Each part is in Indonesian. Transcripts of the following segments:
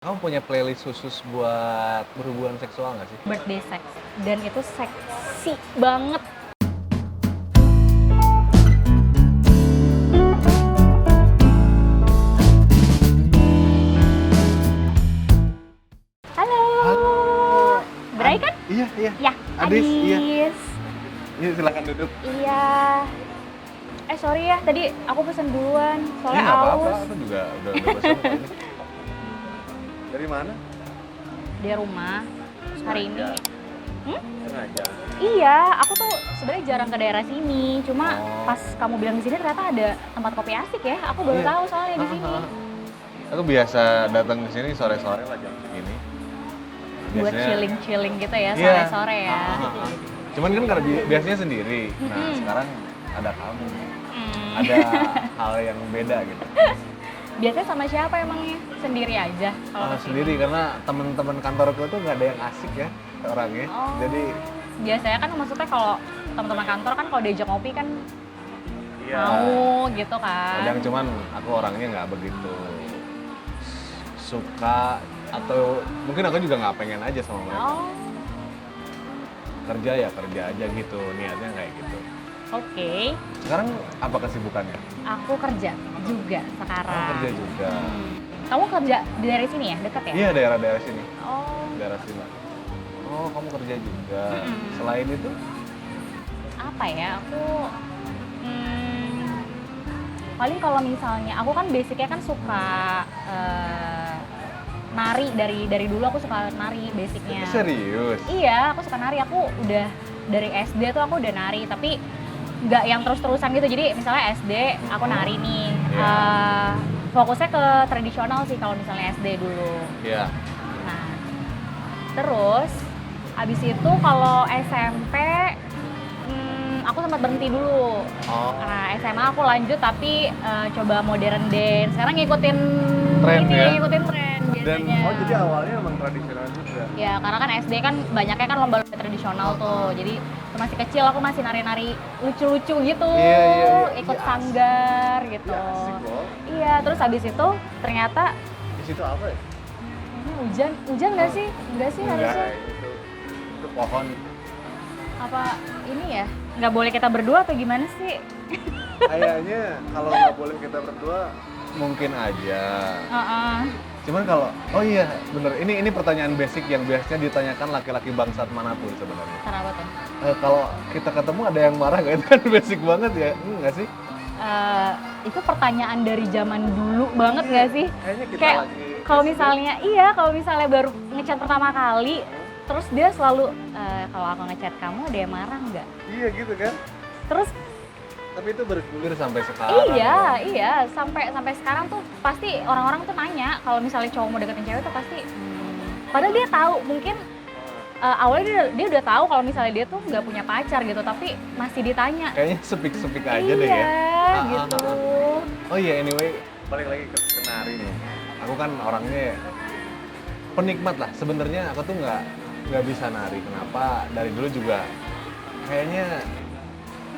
Kamu punya playlist khusus buat berhubungan seksual nggak sih? Birthday sex, dan itu seksi banget. Halo. Halo. Bray kan? Iya, iya. Ya, Adis, iya. Adis. Iya, silakan duduk. Iya. Sorry ya, tadi aku pesen duluan, soalnya nggak apa-apa, aus. aku juga udah pesen kok ini. Dari mana? Di rumah hari ini. Sengaja. Iya, aku tuh sebenarnya jarang ke daerah sini. Cuma Oh. pas kamu bilang di sini ternyata ada tempat kopi asik ya. Aku baru Iya. tahu soalnya di sini. Aku biasa datang ke sini sore-sore lah jam segini. Buat chilling-chilling gitu ya, Iya. sore-sore ya. Cuman kan karena biasanya sendiri. Nah, Mm-mm. sekarang ada kamu. Hmm. Ada hal yang beda gitu. Biasanya sama siapa emangnya? Sendiri aja kalau kesini? Sendiri karena teman-teman kantorku tuh nggak ada yang asik ya orangnya. Oh. Jadi Biasanya kan maksudnya kalau teman-teman kantor kan kalau diajak ngopi kan iya. mau gitu kan. Kadang cuman aku orangnya nggak begitu suka atau mungkin aku juga nggak pengen aja sama mereka. Oh, Kerja ya kerja aja gitu, niatnya kayak gitu. oke. Sekarang apa kesibukannya? Aku kerja juga sekarang. Oh, kerja juga. Kamu kerja dari sini ya? Dekat ya? Iya, daerah-daerah sini. Oh, Daerah sini. Oh, kamu kerja juga. Mm-mm. Selain itu? apa ya? Aku paling kalau misalnya aku kan basicnya kan suka nari dari dulu aku suka nari basicnya. Serius? Iya, aku suka nari. Aku udah dari SD tuh aku udah nari, tapi nggak yang terus-terusan gitu. Jadi misalnya SD aku nari nih. Iya. Fokusnya ke tradisional sih kalau misalnya SD dulu. Iya. Nah, terus abis itu kalau SMP aku sempat berhenti dulu. Oh. Nah, SMA aku lanjut tapi coba modern dance. Sekarang ngikutin Tren ini, ya? ngikutin tren Dan biasanya. oh jadi awalnya emang tradisional juga. Ya, karena kan SD kan banyaknya kan lomba-lomba tradisional tuh. Jadi waktu masih kecil aku masih nari-nari lucu-lucu gitu. Iya, iya, iya. Ikut Iya, sanggar gitu. Iya, asik loh. Iya, terus habis itu ternyata Di situ apa ya? ini hujan nggak sih? Nggak sih harusnya. itu pohon. Apa ini ya? Nggak boleh kita berdua apa gimana sih? Kayaknya kalau nggak boleh kita berdua mungkin aja. Heeh. Cuman kalau oh iya bener ini pertanyaan basic yang biasanya ditanyakan laki-laki bangsat manapun sebenarnya. Kenapa tuh? Kalau kita ketemu ada yang marah nggak? Itu kan basic banget ya, nggak sih? Itu pertanyaan dari zaman dulu banget nggak sih? Kayaknya kita Kayak lagi kalau misalnya baru ngechat pertama kali, terus dia selalu kalau aku ngechat kamu ada yang marah nggak? iya gitu kan. Terus Tapi itu bergulir sampai sekarang. iya sampai sekarang tuh pasti orang-orang tuh nanya kalau misalnya cowok mau deketin cewek tuh pasti padahal dia tahu mungkin awalnya dia udah tahu kalau misalnya dia tuh nggak punya pacar gitu, tapi masih ditanya. Kayaknya sepik-sepik aja deh ya. Iya, gitu. Oh iya, anyway, balik lagi ke nari nih. Aku kan orangnya penikmat lah. Sebenarnya aku tuh nggak bisa nari. Kenapa? Dari dulu juga kayaknya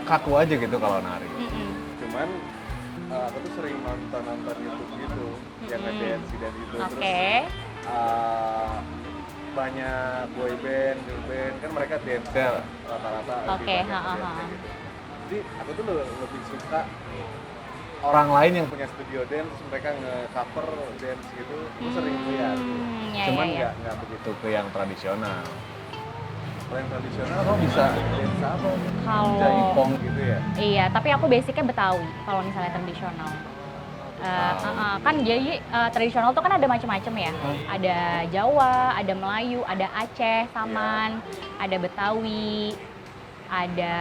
kaku aja gitu kalau nari. Cuman aku tuh sering nonton YouTube gitu, yang ngedance dan itu. Oke. Terus banyak boy band, girl band, kan mereka dancer rata-rata. lebih Oke, banyak ha-ha. dance gitu. Jadi aku tuh lebih suka orang lain yang punya studio dance, terus mereka nge-cover dance gitu. Aku sering lihat. Ya, Cuman ya. nggak begitu ke yang tradisional. Kalau yang tradisional kamu bisa dance apa? Kalau- Jaipong gitu ya? Iya, tapi aku basicnya Betawi kalau misalnya tradisional. Kan jadi tradisional tuh kan ada macam-macam ya. Ada Jawa, ada Melayu, ada Aceh, Saman, ada Betawi, ada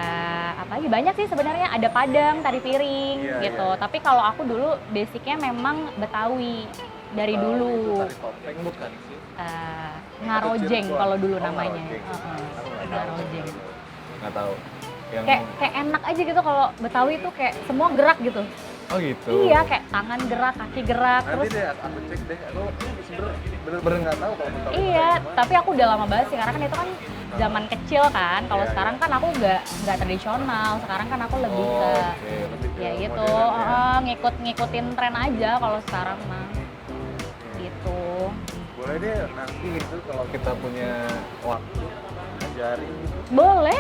apa lagi banyak sih sebenarnya. Ada Padang, tari piring Iya, gitu. iya. Tapi kalau aku dulu basicnya memang Betawi dari Itu dulu. tari topeng bukan sih? Ngarojeng Circle. kalau dulu Oh, namanya. ngarojeng. Heeh, Aku nggak tahu. Ngarojeng. Nggak tahu. Yang Kayak enak aja gitu kalau Betawi tuh kayak semua gerak gitu. oh gitu. Iya, kayak tangan gerak, kaki gerak, Nanti terus deh aku cek deh. Aku sebenernya bener-bener nggak tahu kalau Betawi. iya, gimana. tapi aku udah lama banget sih karena kan itu kan zaman kecil kan. Kalau Iya, sekarang iya. kan aku nggak tradisional. Sekarang kan aku lebih Oh, ke oke. Lebih ke ya itu modern ya. ngikutin tren aja kalau sekarang mah. Gitu. Boleh deh nanti itu kalau kita punya waktu ngajarin.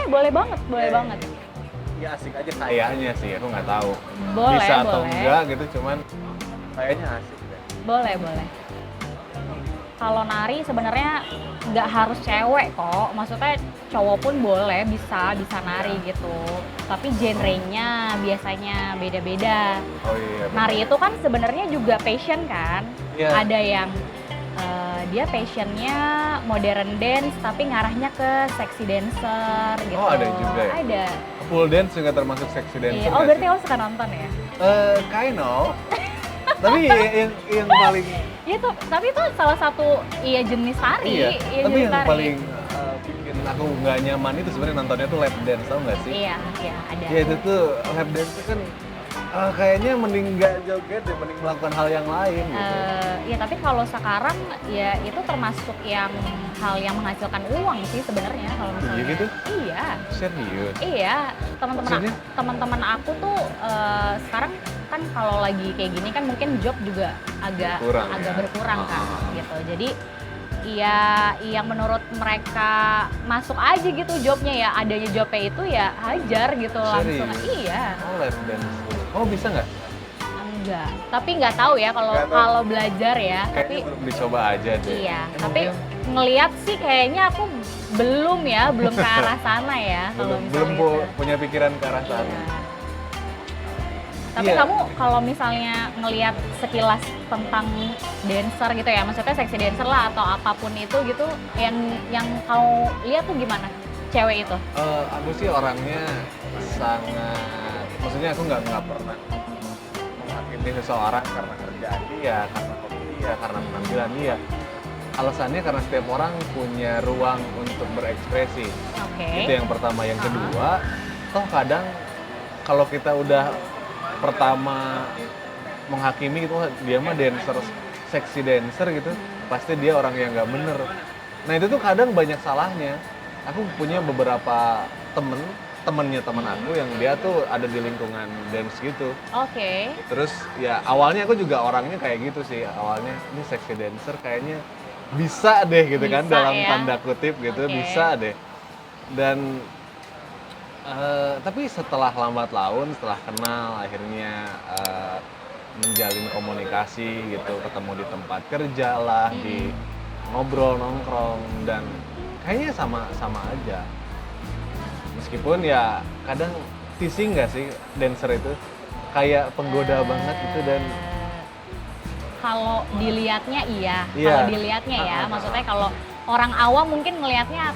Boleh banget, boleh banget. Ya asik aja kayaknya sih, aku nggak tahu. Boleh, Bisa atau boleh. enggak gitu, cuman kayaknya asik deh. Boleh. Kalau nari sebenarnya nggak harus cewek kok, maksudnya cowok pun boleh bisa nari gitu. Tapi genrenya biasanya beda-beda. Oh iya. bener. Nari itu kan sebenarnya juga passion kan. Iya. Ada yang dia passionnya modern dance tapi ngarahnya ke sexy dancer gitu. Oh, ada juga ya? Ada. Full dance juga termasuk sexy dancer. Iya. Oh nggak berarti sih? kamu suka nonton ya? Kind of. Tapi yang paling Tapi itu salah satu jenis tari. iya. Iya, Tapi jenis yang tari. paling bikin aku nggak nyaman itu sebenarnya nontonnya tuh lap dance, tau nggak sih? Iya, ada. Ya itu tuh lap dance itu kan kayaknya mending nggak joget deh, mending melakukan hal yang lain gitu. Ya tapi kalau sekarang ya itu termasuk yang hal yang menghasilkan uang sih sebenarnya kalau misalnya. Iya gitu? Iya. Serius? Iya, Maksudnya? teman-teman aku tuh sekarang kan kalau lagi kayak gini kan mungkin job juga agak berkurang kan gitu. Jadi ya yang menurut mereka masuk aja gitu jobnya ya, adanya jobnya itu ya hajar gitu langsung. Serius? Iya. Oh lap dance. Oh bisa nggak? Enggak, tapi nggak tahu ya Nggak tahu. kalau belajar ya. Kayaknya Tapi belum dicoba aja deh. iya, Ya, tapi mungkin ngelihat sih kayaknya aku belum ke arah sana ya kalau belum misalnya. punya pikiran ke arah sana. Iya. Tapi Iya. kamu kalau misalnya ngelihat sekilas tentang dancer gitu ya, maksudnya seksi dancer lah atau apapun itu gitu, yang kamu lihat tuh gimana? Cewek itu? Aku sih orangnya sangat, maksudnya aku nggak pernah menghakimi seseorang karena kerjaan dia, karena hobi dia, karena penampilan dia. Alasannya karena setiap orang punya ruang untuk berekspresi. Oke. Itu yang pertama. Yang kedua, toh kadang kalau kita udah pertama menghakimi gitu, "Wah, dia mah dancer, seksi dancer gitu, pasti dia orang yang nggak bener." Nah itu tuh kadang banyak salahnya. Aku punya beberapa temennya teman aku yang dia tuh ada di lingkungan dance gitu. Oke. Terus ya awalnya aku juga orangnya kayak gitu sih. Awalnya ini seksi dancer kayaknya bisa deh gitu kan, Bisa dalam ya. tanda kutip gitu, Oke. bisa deh. Dan tapi setelah lambat laun, setelah kenal, akhirnya menjalin komunikasi gitu, ketemu di tempat kerja lah, di ngobrol, nongkrong, dan kayaknya sama aja. Meskipun ya kadang teasing nggak sih dancer itu, kayak penggoda banget gitu. Dan Kalau dilihatnya iya, Iya. kalau dilihatnya ya, maksudnya kalau orang awam mungkin ngelihatnya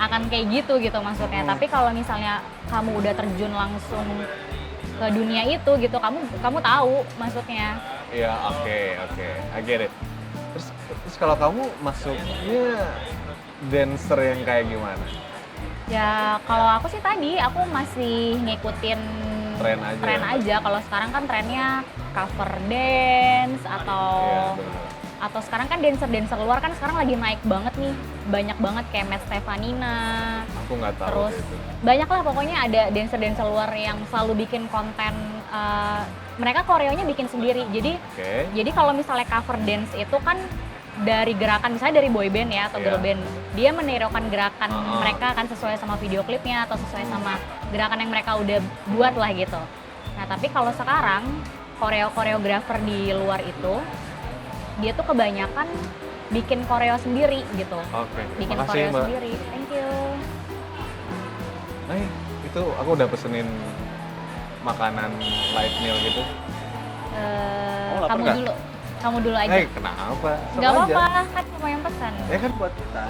akan kayak gitu maksudnya. Tapi kalau misalnya kamu udah terjun langsung ke dunia itu gitu, kamu tahu maksudnya. ya oke, I get it. Terus kalau kamu masuknya dancer yang kayak gimana? Ya kalau aku sih tadi aku masih ngikutin Tren aja. Kalau sekarang kan trennya cover dance atau Iya, bener. atau sekarang kan dancer luar kan sekarang lagi naik banget nih, banyak banget kayak Matt Stefanina. Aku nggak tahu Terus itu. banyak lah pokoknya ada dancer luar yang selalu bikin konten, mereka koreonya bikin sendiri. Oke. Jadi kalau misalnya cover dance itu kan dari gerakan, misalnya dari boy band ya atau Iya. girl band, dia menirukan gerakan Uh-uh. mereka kan sesuai sama video klipnya atau sesuai sama gerakan yang mereka udah buat lah gitu. Nah tapi kalau sekarang koreografer di luar itu dia tuh kebanyakan bikin koreo sendiri gitu, Oke. bikin Makasih koreo Mbak. sendiri. Thank you. Itu aku udah pesenin makanan light meal gitu. lapar Kamu nggak? dulu aja. Kenapa? Sok Nggak aja. apa-apa, kan kamu yang pesan. Ya kan buat kita.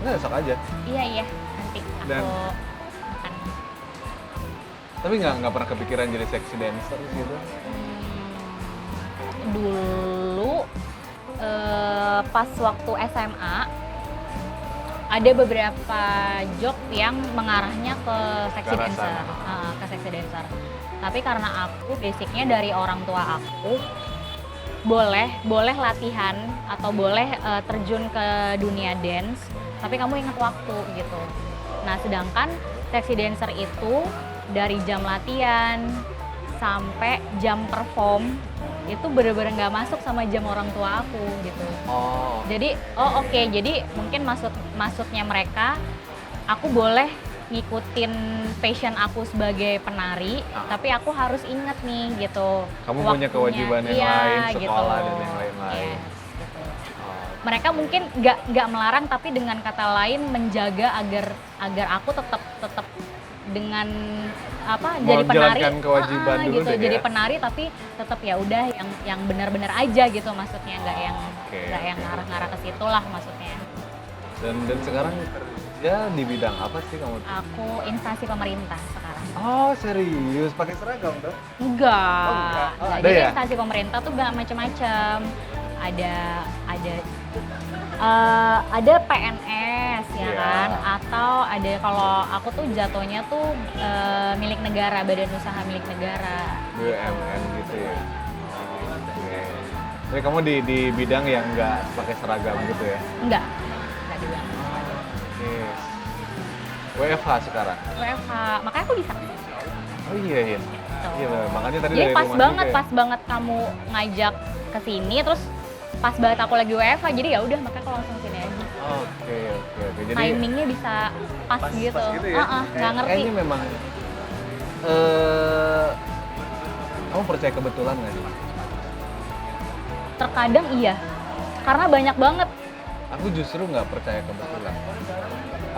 Nggak, sok aja. Iya, nanti aku Dan- makan. Tapi nggak pernah kepikiran jadi sexy dancer gitu. Dulu pas waktu SMA ada beberapa job yang mengarahnya ke sexy Ke arah dancer, sana. ke sexy dancer. Tapi karena aku basicnya dari orang tua aku, boleh latihan atau boleh terjun ke dunia dance, tapi kamu ingat waktu gitu. Nah sedangkan sexy dancer itu dari jam latihan sampai jam perform itu bener-bener nggak masuk sama jam orang tua aku gitu. Oh, Jadi oke, jadi mungkin maksudnya mereka aku boleh ngikutin passion aku sebagai penari, tapi aku harus inget nih gitu. kamu punya waktunya. kewajiban yang Iya, lain, gitu. sekolah dan yang lain-lain. Yes, gitu. Oh, Mereka mungkin nggak melarang, tapi dengan kata lain menjaga agar aku tetap dengan apa jadi penari, menjalankan kewajiban dulu gitu. deh Jadi ya. penari tapi tetap ya udah yang benar-benar aja gitu maksudnya, nggak yang Oke, yang oke. ngarah-ngarah ke situ lah maksudnya. Dan sekarang kerja di bidang apa sih kamu? Aku instansi pemerintah sekarang. Oh serius, pakai seragam dong? Enggak. Oh, enggak. Oh, ada Jadi ya? instansi pemerintah tuh gak macam-macam. Ada ada PNS ya Iya. kan, atau ada kalau aku tuh jatuhnya tuh milik negara, badan usaha milik negara. BUMN gitu ya? Oh, oke. Jadi kamu di bidang yang nggak pakai seragam gitu ya? Enggak juga. Oke. WFH sekarang? WFH, makanya aku bisa. Oh iya iya. Gitu. Iya bener. Makanya tadi Jadi dari pas rumah banget, juga ya? pas banget kamu ngajak ke sini, terus pas banget aku lagi WFH, jadi ya udah makanya aku langsung sini aja. Oke oke oke. Jadi Timingnya bisa pas, gitu. pas gitu ya? Nggak ngerti. Kayaknya memang kamu percaya kebetulan nggak sih? Terkadang iya, karena banyak banget. Aku justru nggak percaya kebetulan.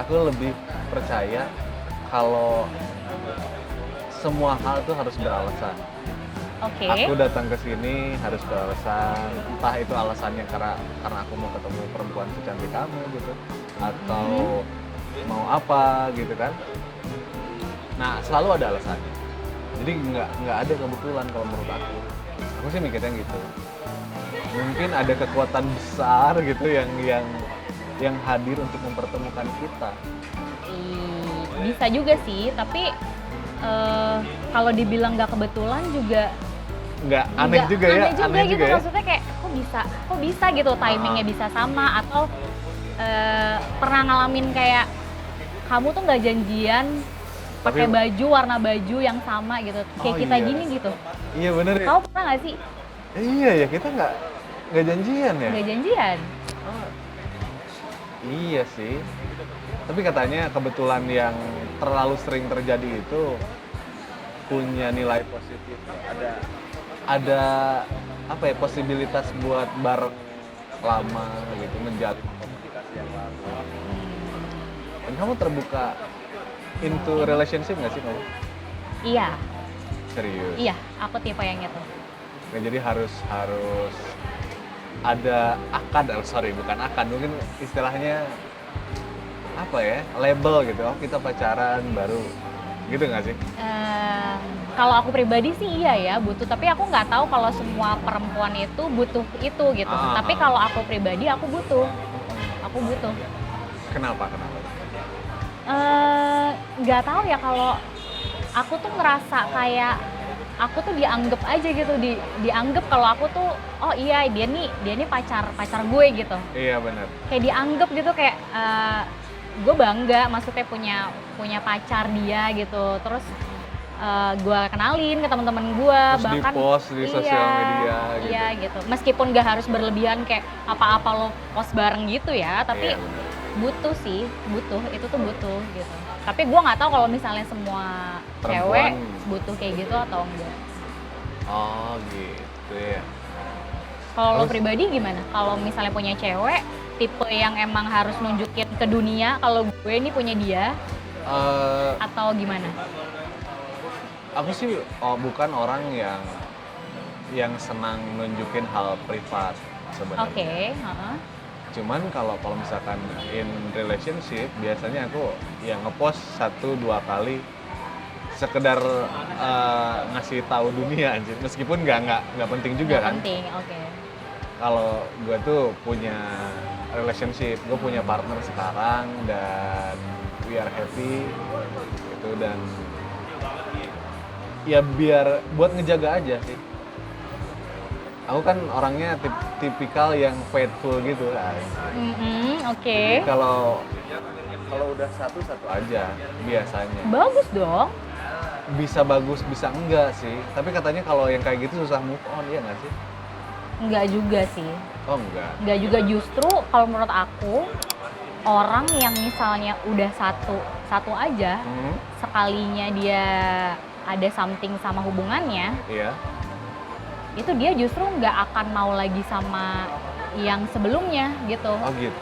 Aku lebih percaya kalau semua hal tuh harus beralasan. Oke. Aku datang ke sini harus beralasan. Entah itu alasannya karena aku mau ketemu perempuan secantik kamu gitu, atau mau apa gitu kan. Nah selalu ada alasannya. Jadi nggak ada kebetulan kalau menurut aku. Aku sih mikirnya gitu. Mungkin ada kekuatan besar gitu yang hadir untuk mempertemukan kita. Bisa juga sih, tapi kalau dibilang nggak kebetulan juga Nggak aneh juga ya, aneh juga gitu. ya. Maksudnya kayak kok bisa gitu timingnya bisa sama, atau pernah ngalamin kayak kamu tuh nggak janjian pakai Tapi- baju warna baju yang sama gitu, kayak Oh, kita iya. gini gitu. Iya bener ya. Kamu pernah nggak sih Iya ya, kita nggak janjian ya. nggak janjian? Iya sih. Tapi katanya kebetulan yang terlalu sering terjadi itu punya nilai positif. Ada apa ya, posibilitas buat bareng lama gitu, menjalin komunikasi yang lama. Dan kamu terbuka into relationship nggak sih kamu? Iya, Serius? iya, aku tipe yang itu. Ya, jadi harus ada akad, bukan akad, mungkin istilahnya apa ya, label gitu, oh kita pacaran baru, gitu nggak sih? Kalau aku pribadi sih iya ya butuh, tapi aku nggak tahu kalau semua perempuan itu butuh itu gitu. Tapi kalau aku pribadi aku butuh. Kenapa? Nggak tahu ya, kalau aku tuh ngerasa kayak aku tuh dianggap aja gitu, dianggap kalau aku tuh oh iya dia nih pacar gue gitu. Iya benar. Kayak dianggap gitu, kayak gue bangga maksudnya punya pacar dia gitu. Terus gue kenalin ke teman-teman gue, Terus bahkan di-post di sosial media gitu. Iya gitu. Meskipun gak harus berlebihan kayak apa-apa lo post bareng gitu ya, tapi Iya, benar. butuh itu tuh butuh gitu. Tapi gue nggak tahu kalau misalnya semua cewek Perempuan. butuh kayak gitu atau enggak. Oh gitu ya. Kalau lo Terus? pribadi gimana? Kalau misalnya punya cewek, tipe yang emang harus nunjukin ke dunia kalau gue ini punya dia, Eh, atau gimana? aku sih bukan orang yang senang nunjukin hal privat sebenarnya. Oke, heeh. Cuman kalau misalkan in relationship, biasanya aku yang ngepost 1-2 kali sekedar ngasih tahu dunia anjir. Meskipun nggak penting juga Nggak kan. penting, oke. Kalau gue tuh punya relationship, gue punya partner sekarang dan we are happy gitu, dan ya biar buat ngejaga aja sih. Aku kan orangnya tipikal yang faithful gitu lah. Oke. Kalau udah satu aja biasanya. Bagus dong. bisa bagus bisa enggak sih, tapi katanya kalau yang kayak gitu susah move on, iya nggak sih? Enggak juga sih. Oh enggak. Enggak juga, justru kalau menurut aku orang yang misalnya udah satu aja sekalinya dia ada something sama hubungannya, Iya. itu dia justru nggak akan mau lagi sama yang sebelumnya gitu. Oh gitu.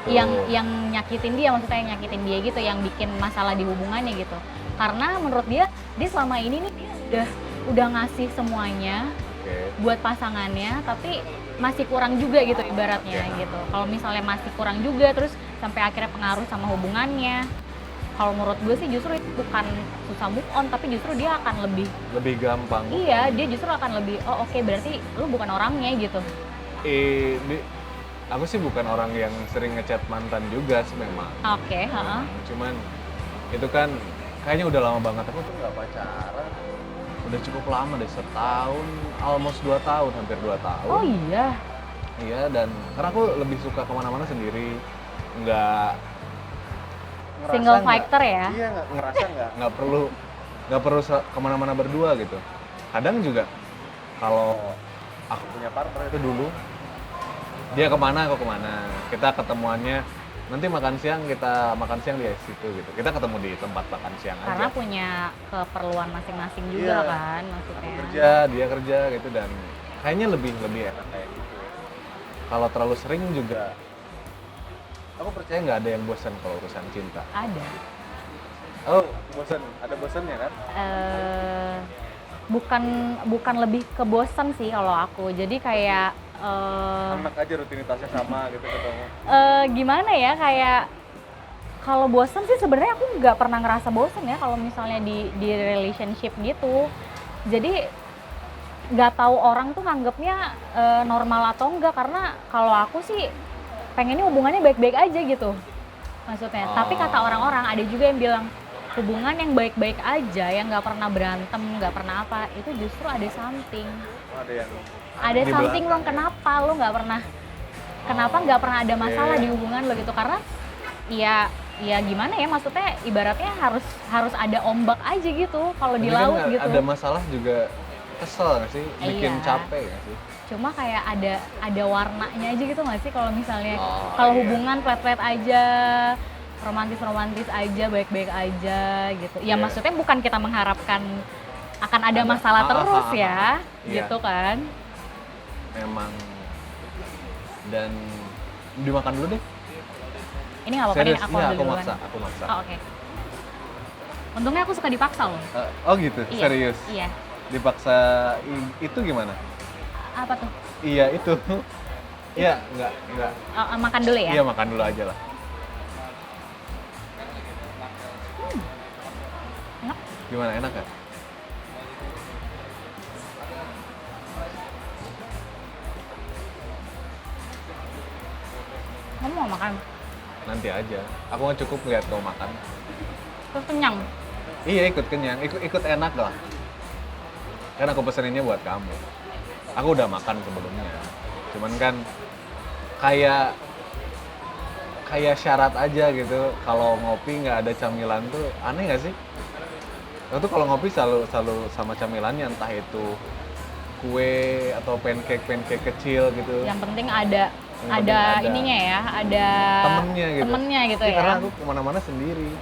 Yang nyakitin dia, maksudnya yang nyakitin dia gitu, yang bikin masalah di hubungannya gitu. Karena menurut dia selama ini nih dia udah ngasih semuanya buat pasangannya, tapi masih kurang juga gitu ibaratnya gitu. Kalau misalnya masih kurang juga, terus sampai akhirnya pengaruh sama hubungannya. Kalau menurut gue sih justru itu bukan susah move on, tapi justru dia akan lebih gampang. Iya, dia justru akan lebih, oh oke, berarti lu bukan orangnya gitu. Aku sih bukan orang yang sering ngechat mantan juga sih memang. Oke, heeh. Cuman itu kan kayaknya udah lama banget, aku tuh nggak pacaran. Udah cukup lama deh, setahun, almost 2 tahun, hampir 2 tahun. Oh iya? Iya, dan karena aku lebih suka kemana-mana sendiri, nggak ngerasa Single nggak- fighter ya? Iya, ngerasa nggak perlu kemana-mana berdua gitu. Kadang juga kalau aku punya partner itu dulu, dia kemana aku kemana, kita ketemuannya nanti makan siang, kita makan siang di situ gitu, kita ketemu di tempat makan siang Karena aja. punya keperluan masing-masing juga Iya. kan Aku maksudnya. kerja, dia kerja gitu, dan kayaknya lebih enak kayak gitu. Kalau terlalu sering juga, aku percaya nggak ada yang bosan kalau urusan cinta. Ada. Oh, bosan, ada bosannya kan? Bukan lebih ke bosan sih kalau aku. Jadi kayak Enak aja rutinitasnya sama gitu ketemu. gimana ya, kayak kalau bosan sih sebenarnya aku nggak pernah ngerasa bosan ya kalau misalnya di relationship gitu. Jadi nggak tahu orang tuh nganggepnya normal atau enggak, karena kalau aku sih pengennya hubungannya baik-baik aja gitu maksudnya. Tapi kata orang-orang, ada juga yang bilang hubungan yang baik-baik aja, yang nggak pernah berantem, nggak pernah apa, itu justru ada something. Ada Di something belakang lo, kenapa lo nggak pernah, nggak pernah ada masalah di hubungan lo gitu. Karena ya gimana ya, maksudnya ibaratnya harus ada ombak aja gitu kalau di Tapi kan laut gitu. ada masalah juga kesel nggak sih? Bikin Iya. capek nggak sih? Cuma kayak ada warnanya aja gitu nggak sih, kalau misalnya Oh, kalau iya. hubungan flat-flat aja, romantis aja, baik-baik aja gitu. Ya Iya. maksudnya bukan kita mengharapkan akan ada masalah terus ya, Iya. gitu kan. Memang. Dan dimakan dulu deh. Ini nggak apa-apa nih, Serius, aku iya, ambil aku duluan. maksa, aku maksa. Oh, oke. Untungnya aku suka dipaksa loh. Oh gitu, Iya. serius. Iya. Dipaksa itu gimana? Apa tuh? Iya itu. Iya, enggak. Oh, makan dulu ya? Iya, makan dulu aja lah. Enak. Gimana, enak kan? Kamu mau makan? Nanti aja. Aku nggak cukup lihat kau makan. Terus kenyang? Iya, ikut kenyang, ikut enak lah. Kan aku peseninnya buat kamu. Aku udah makan sebelumnya. Cuman kan kayak syarat aja gitu. Kalau ngopi nggak ada camilan tuh aneh nggak sih? Aku tuh kalau ngopi selalu sama camilannya, entah itu kue atau pancake kecil gitu. Yang penting ada Yang penting ada ininya ya, ada temennya gitu. ya. Karena aku kemana-mana sendiri.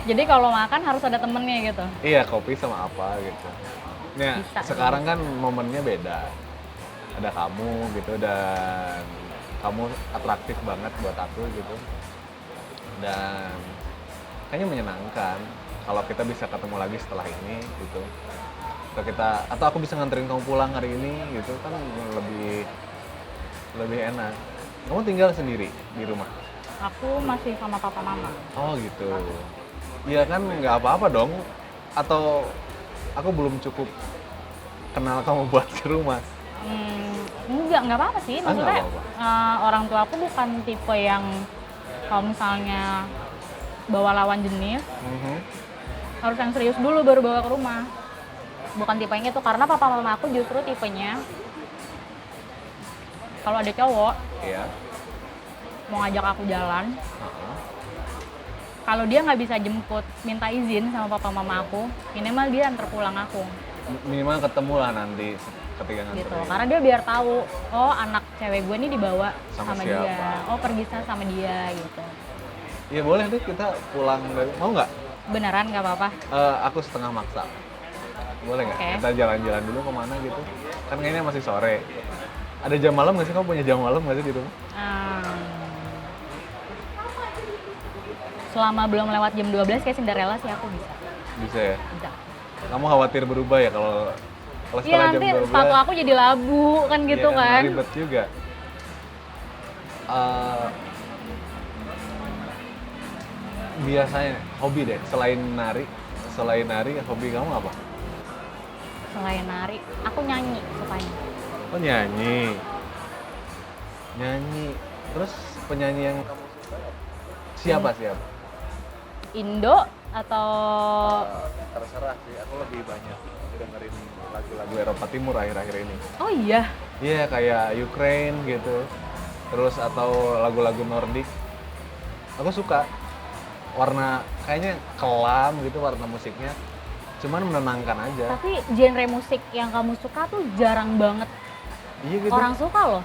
Jadi kalau makan harus ada temennya gitu. Iya, kopi sama apa gitu. Nah, Bisa, sekarang kan momennya beda. Ada kamu gitu, dan kamu atraktif banget buat aku gitu. Dan kayaknya menyenangkan kalau kita bisa ketemu lagi setelah ini gitu. Atau aku bisa nganterin kamu pulang hari ini gitu kan, lebih enak. Kamu tinggal sendiri di rumah? Aku masih sama papa mama. Oh gitu. Iya kan, nggak apa-apa dong. Atau aku belum cukup kenal kamu buat ke rumah? Nggak apa-apa sih. Ah, nggak Maksudnya apa-apa. orang tua aku bukan tipe yang kalau misalnya bawa lawan jenis harus yang serius dulu baru bawa ke rumah. Bukan tipe yang itu, karena papa mama aku justru tipenya kalau ada cowok Iya. mau ngajak aku jalan, Heeh. kalau dia nggak bisa jemput, minta izin sama papa mama aku, minimal dia antar pulang aku Minimal ketemu lah nanti ketika nganterin. gitu. Karena dia biar tahu, oh anak cewek gue nih dibawa Sama sama siapa? dia, oh pergi sama dia gitu. Iya boleh deh kita pulang dari, mau nggak? Beneran nggak apa-apa? Aku setengah maksa. Boleh nggak? Oke. Kita jalan-jalan dulu kemana gitu? Kan kayaknya masih sore. Ada jam malam nggak sih? Kamu punya jam malam nggak sih di rumah? Selama belum lewat jam 12 kayak Cinderella sih aku bisa. Bisa ya? Bisa. Kamu khawatir berubah ya kalau Iya setelah jam nanti 12? sepatu aku jadi labu kan Iya gitu kan. Ribet juga. Biasanya hobi deh, selain nari, hobi kamu apa? Selain nari, aku nyanyi sukanya. Oh nyanyi. Terus penyanyi yang kamu suka siapa? Indo atau Terserah sih, aku lebih banyak dengerin lagu-lagu Eropa Timur akhir-akhir ini. oh iya, Iya kayak Ukraine gitu, terus atau lagu-lagu Nordik. Aku suka warna kayaknya kelam gitu warna musiknya, cuman menenangkan aja. tapi genre musik yang kamu suka tuh jarang banget Iya gitu. orang suka loh.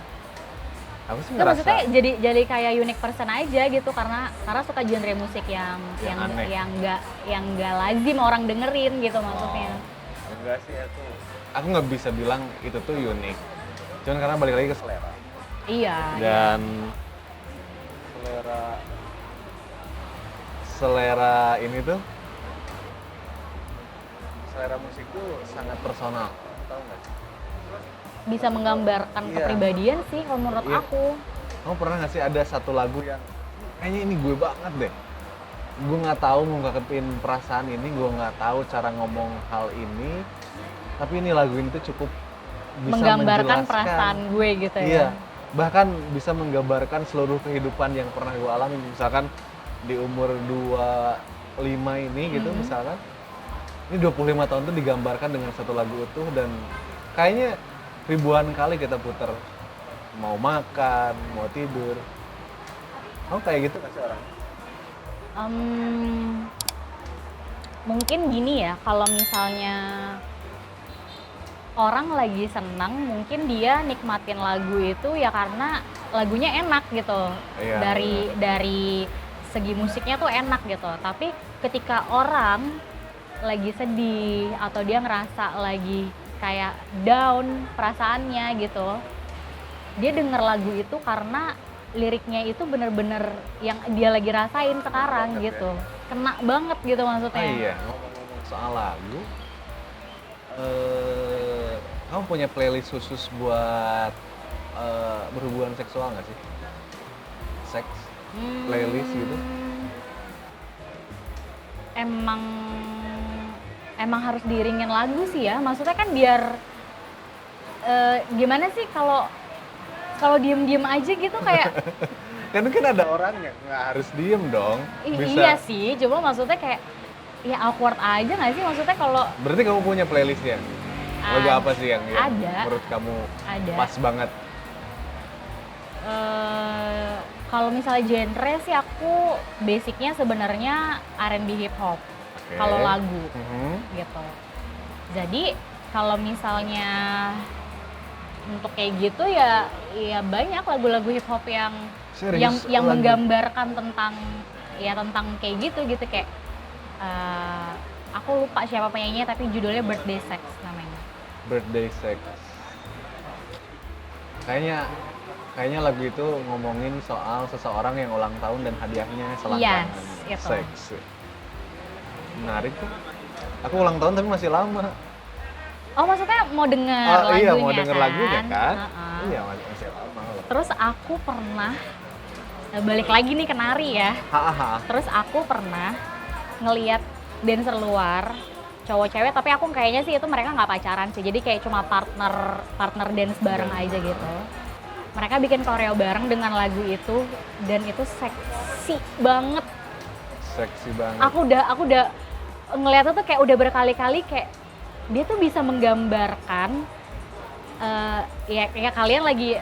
Aku sih Itu ngerasa maksudnya jadi kayak unique person aja gitu karena suka genre musik yang aneh. yang nggak lazim orang dengerin gitu maksudnya. Enggak sih aku nggak bisa bilang itu tuh unik. Cuman karena balik lagi ke selera. Iya. Dan selera ini tuh selera musik tuh sangat personal. Tahu nggak sih? Bisa menggambarkan Iya. kepribadian sih kalau menurut Iya. aku. Kamu pernah nggak sih ada satu lagu yang kayaknya ini gue banget deh. Gue nggak tahu ngungkapin perasaan ini, gue nggak tahu cara ngomong hal ini, tapi ini lagu ini tuh cukup bisa Menggambarkan menjelaskan. perasaan gue gitu ya. Iya, bahkan bisa menggambarkan seluruh kehidupan yang pernah gue alami. Misalkan di umur 25 ini gitu misalkan, ini 25 tahun tuh digambarkan dengan satu lagu utuh dan kayaknya ribuan kali kita puter. Mau makan, mau tidur. Kamu kayak gitu nggak sih orang? Mungkin gini ya, kalau misalnya orang lagi senang, mungkin dia nikmatin lagu itu ya karena lagunya enak gitu. Iya, Dari segi musiknya tuh enak gitu. Tapi ketika orang lagi sedih atau dia ngerasa lagi kayak down perasaannya gitu, dia denger lagu itu karena liriknya itu bener-bener yang dia lagi rasain sekarang banget gitu. Kena banget gitu maksudnya. Iya, ngomong-ngomong soal lagu, kamu punya playlist khusus buat berhubungan seksual nggak sih? Seks, playlist gitu? Emang harus diiringin lagu sih ya. Maksudnya kan biar gimana sih kalau diem-diem aja gitu kayak Kan ada orang yang nggak harus diem dong. iya sih, cuma maksudnya kayak ya awkward aja nggak sih maksudnya kalau Berarti kamu punya playlistnya? Lagu apa sih yang ada. menurut kamu ada pas banget? kalau misalnya genre sih aku basicnya sebenarnya R&B hip hop Oke. kalau lagu Mhm. gitu. Jadi kalau misalnya untuk kayak gitu ya banyak lagu-lagu hip hop yang Serius? yang Lagu? menggambarkan tentang kayak gitu kayak aku lupa siapa penyanyinya tapi judulnya Birthday Sex namanya. Birthday Sex. Kayaknya lagu itu ngomongin soal seseorang yang ulang tahun dan hadiahnya selangkangan Yes, itu. seks. Menarik tuh. Aku ulang tahun tapi masih lama. Oh maksudnya mau denger lagunya Iya, mau denger kan? lagunya kan? Heeh. Iya, masih lama. Terus aku pernah balik lagi nih ke nari ya. Hahaha. Terus aku pernah ngeliat dancer luar cowok cewek tapi aku kayaknya sih itu mereka nggak pacaran sih jadi kayak cuma partner dance bareng aja gitu. Mereka bikin koreo bareng dengan lagu itu dan itu seksi banget. Seksi banget. Aku udah ngeliatnya tuh kayak udah berkali-kali kayak dia tuh bisa menggambarkan ya kalian lagi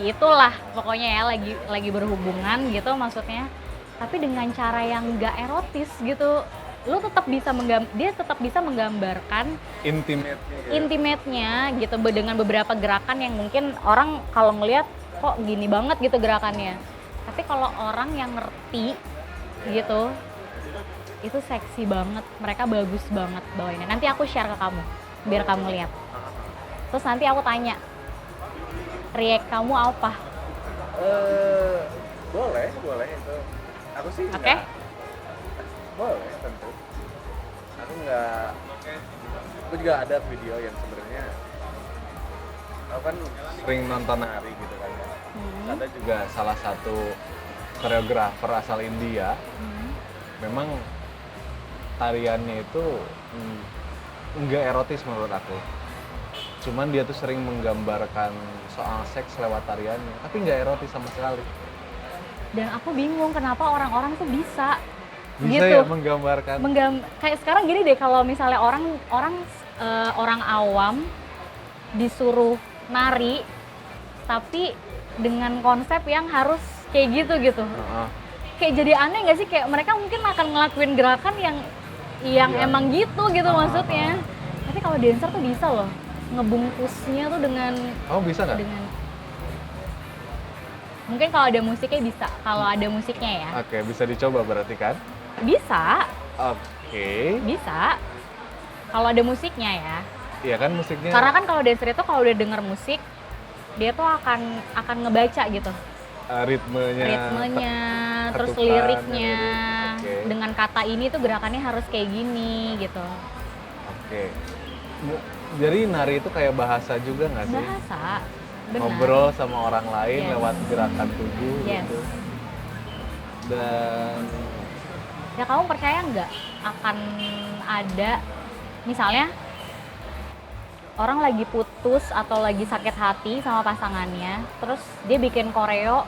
itulah pokoknya ya lagi berhubungan gitu maksudnya tapi dengan cara yang nggak erotis gitu. Lu tetap bisa dia tetap bisa menggambarkan intimate-nya gitu dengan beberapa gerakan yang mungkin orang kalau ngelihat kok gini banget gitu gerakannya. Tapi kalau orang yang ngerti gitu, itu seksi banget, mereka bagus banget bawainnya. Nanti aku share ke kamu, biar kamu lihat. Terus nanti aku tanya, react kamu apa? Boleh itu. Aku sih Oke? boleh tentu. Aku juga ada video yang sebenarnya aku kan sering nonton nari gitu kan ya. Ada juga salah satu koreografer asal India. Memang tariannya itu nggak erotis menurut aku. Cuman dia tuh sering menggambarkan soal seks lewat tariannya, tapi nggak erotis sama sekali. Dan aku bingung kenapa orang-orang tuh bisa Bisa gitu. ya menggambarkan. Kayak sekarang gini deh, kalau misalnya orang awam disuruh nari, tapi dengan konsep yang harus kayak gitu. Kayak jadi aneh nggak sih? Kayak mereka mungkin akan ngelakuin gerakan yang Iya. emang gitu maksudnya. Tapi kalau dancer tuh bisa loh ngebungkusnya tuh dengan Kamu bisa nggak? mungkin kalau ada musiknya bisa. Kalau ada musiknya ya. Oke, bisa dicoba berarti kan? Bisa. Oke. Bisa. Kalau ada musiknya ya. Iya kan musiknya. Karena kan kalau dancer itu kalau udah denger musik, dia tuh akan ngebaca gitu. Ritmenya, Terus ketukan, liriknya. Oke. Dengan kata ini tuh gerakannya harus kayak gini gitu. Oke. Jadi nari itu kayak bahasa juga nggak sih? Bahasa. Benar. Ngobrol sama orang lain Yes. lewat gerakan tubuh Yes. gitu. Dan Ya kamu percaya nggak akan ada misalnya orang lagi putus atau lagi sakit hati sama pasangannya, terus dia bikin koreo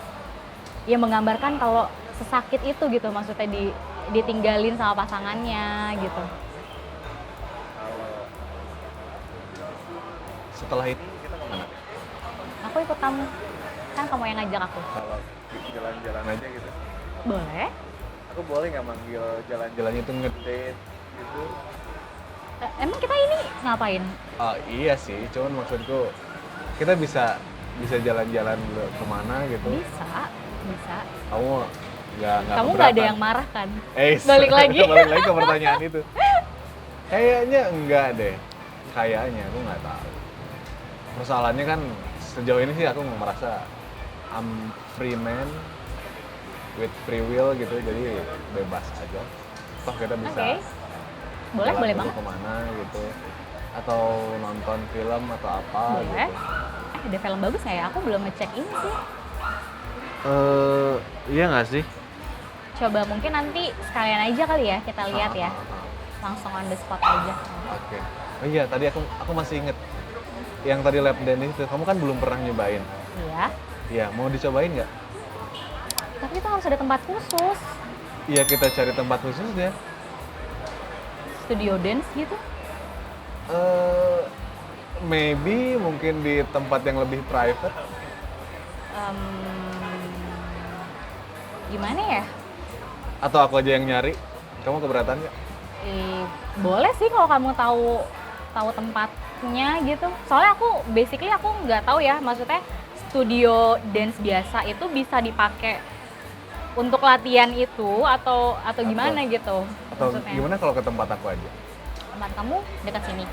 yang menggambarkan kalau sesakit itu gitu, maksudnya ditinggalin sama pasangannya gitu. setelah itu kita kemana? Aku ikut kamu, kan kamu yang ngajak aku. Kalau jalan-jalan aja gitu. Boleh? Aku boleh nggak manggil jalan-jalannya itu ngedate gitu? Emang kita ini ngapain? Oh iya sih, cuman maksudku kita bisa jalan-jalan dulu kemana gitu. Bisa. Kamu nggak Kamu nggak ada yang marah kan? Balik lagi. Balik lagi ke pertanyaan itu. Kayaknya enggak deh. Kayaknya aku nggak tahu. Persoalannya kan sejauh ini sih aku merasa I'm free man with free will gitu, jadi bebas aja. Toh kita bisa Oke. Boleh jalan dulu banget. kemana gitu, atau nonton film atau apa Boleh. gitu. Ada film bagus nggak ya? Aku belum ngecek ini sih. Iya nggak sih? Coba mungkin nanti sekalian aja kali ya kita lihat ya. Langsung on the spot aja. Oke. Oh iya, tadi aku masih inget yang tadi lap dance itu, kamu kan belum pernah nyobain. Iya. Iya, mau dicobain nggak? Tapi itu harus ada tempat khusus. Iya, kita cari tempat khusus deh. Studio dance gitu. Maybe mungkin di tempat yang lebih private. Gimana ya? Atau aku aja yang nyari. Kamu keberatan nggak? Boleh sih kalau kamu tahu tempatnya gitu. Soalnya aku basically aku nggak tahu ya, maksudnya studio dance biasa itu bisa dipakai untuk latihan itu atau gimana gitu. Atau maksudnya. gimana kalau ke tempat aku aja? Tempat kamu dekat sini.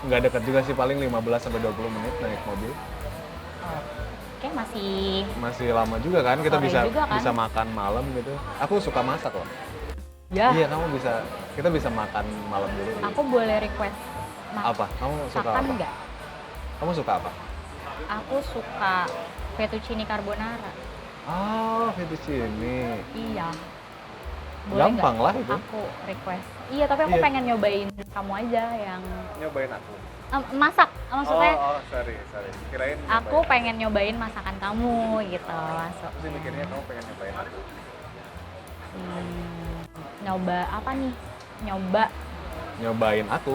Nggak dekat juga sih, paling 15-20 menit naik mobil. Oke, Masih lama juga kan, kita Sore bisa juga kan? bisa makan malam gitu. Aku suka masak loh. ya. Iya, kita bisa makan malam dulu. Gitu. Aku boleh request Apa? Kamu suka masakan apa? nggak? Kamu suka apa? Aku suka fettuccine carbonara. Oh, fettuccine. Iya. Gampang nggak? lah itu. Aku request. Iya, tapi aku Iya. pengen nyobain kamu aja yang Nyobain aku. masak. Maksudnya sorry. Kirain aku pengen nyobain masakan kamu gitu langsung. Aku sih mikirnya kamu pengen nyobain aku. Nyoba apa nih? Nyobain Nyobain aku?